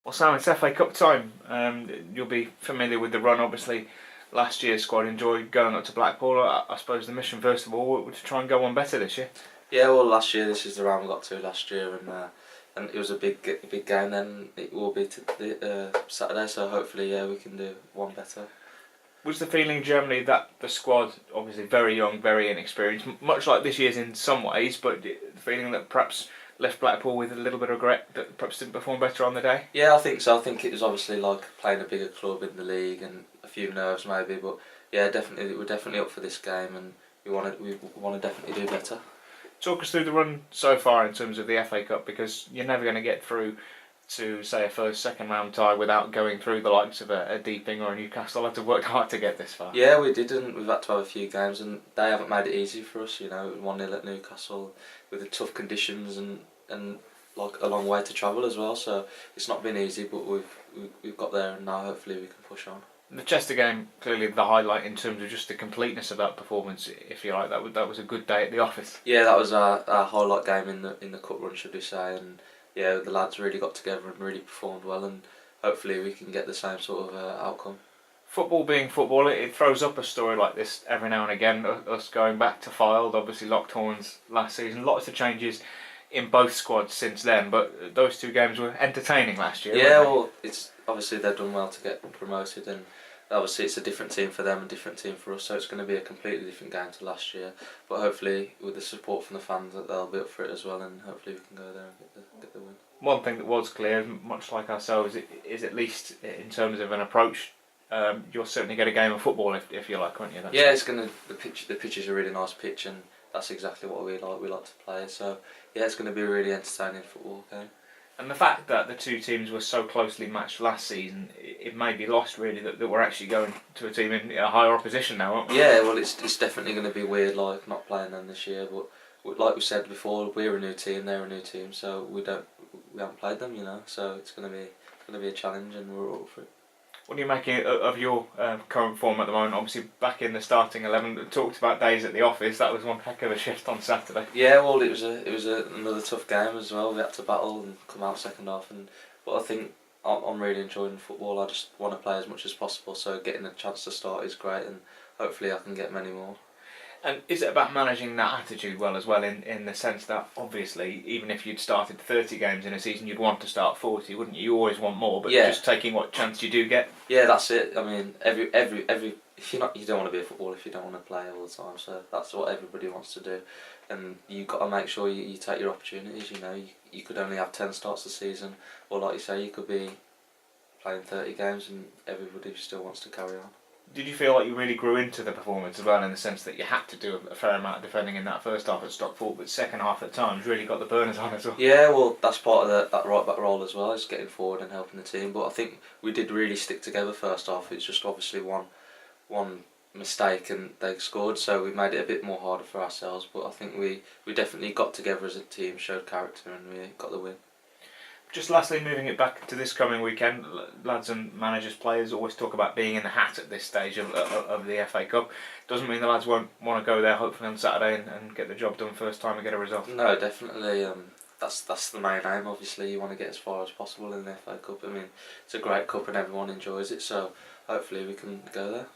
Well, Sam, it's FA Cup time. You'll be familiar with the run. Obviously, last year's squad enjoyed going up to Blackpool. I suppose the mission, first of all, was to try and go one better this year. Yeah, well, last year this is the round we got to last year, and it was a big game. Then it will be Saturday, so hopefully, yeah, we can do one better. Was the feeling generally that the squad, obviously very young, very inexperienced, much like this year's in some ways, but the feeling that perhaps left Blackpool with a little bit of regret that perhaps didn't perform better on the day? Yeah, I think so. I think it was obviously like playing a bigger club in the league and a few nerves maybe, but yeah, definitely we're definitely up for this game, and we want to definitely do better. Talk us through the run so far in terms of the FA Cup, because you're never going to get through to, say, a first, second round tie without going through the likes of a Deeping or a Newcastle. I've worked hard to get this far. Yeah, we did, and we've had to have a few games, and they haven't made it easy for us. 1-0 at Newcastle with the tough conditions and like a long way to travel as well. So it's not been easy, but we've got there, and now hopefully we can push on. The Chester game, clearly the highlight in terms of just the completeness of that performance, if you like. That was a good day at the office. Yeah, that was our highlight game in the cup run, should we say? And yeah, the lads really got together and really performed well, and hopefully we can get the same sort of outcome. Football being football, it throws up a story like this every now and again. Us going back to Fylde, obviously locked horns last season. Lots of changes in both squads since then, but those two games were entertaining last year. Yeah, well, it's obviously they've done well to get promoted, and obviously it's a different team for them and a different team for us, so it's going to be a completely different game to last year. But hopefully, with the support from the fans, that they'll be up for it as well, and hopefully we can go there and get the win. One thing that was clear, much like ourselves, is at least in terms of an approach, you'll certainly get a game of football if you like, won't you? Yeah, it's gonna the pitch is a really nice pitch, and that's exactly what we like. We like to play, so yeah, it's going to be a really entertaining football game. And the fact that the two teams were so closely matched last season, it may be lost really that we're actually going to a team in a higher opposition now, aren't we? Yeah, well, it's definitely going to be weird, like not playing them this year. But like we said before, we're a new team, they're a new team, so we haven't played them, So it's going to be a challenge, and we're all up for it. What are you making of your current form at the moment? Obviously, back in the starting 11, talked about days at the office. That was one heck of a shift on Saturday. Yeah, well, it was another tough game as well. We had to battle and come out second half, but I think I'm really enjoying football. I just want to play as much as possible. So getting a chance to start is great, and hopefully I can get many more. And is it about managing that attitude well as well, in the sense that obviously even if you'd started 30 games in a season, you'd want to start 40, wouldn't you? You always want more, but yeah, just taking what chance you do get. Yeah, that's it. I mean, every if you don't want to be a footballer if you don't want to play all the time. So that's what everybody wants to do, and you've got to make sure you take your opportunities. You could only have 10 starts a season, or like you say, you could be playing 30 games, and everybody still wants to carry on. Did you feel like you really grew into the performance as well, in the sense that you had to do a fair amount of defending in that first half at Stockport, but second half at times really got the burners on as well? Yeah, well, that's part of that right back role as well, is getting forward and helping the team. But I think we did really stick together first half. It's just obviously one mistake and they scored, so we made it a bit more harder for ourselves. But I think we definitely got together as a team, showed character, and we got the win. Just lastly, moving it back to this coming weekend, lads and managers, players always talk about being in the hat at this stage of the FA Cup. Doesn't mean the lads won't want to go there hopefully on Saturday and get the job done first time and get a result. No, definitely. That's the main aim. Obviously, you want to get as far as possible in the FA Cup. I mean, it's a great cup and everyone enjoys it, so hopefully we can go there.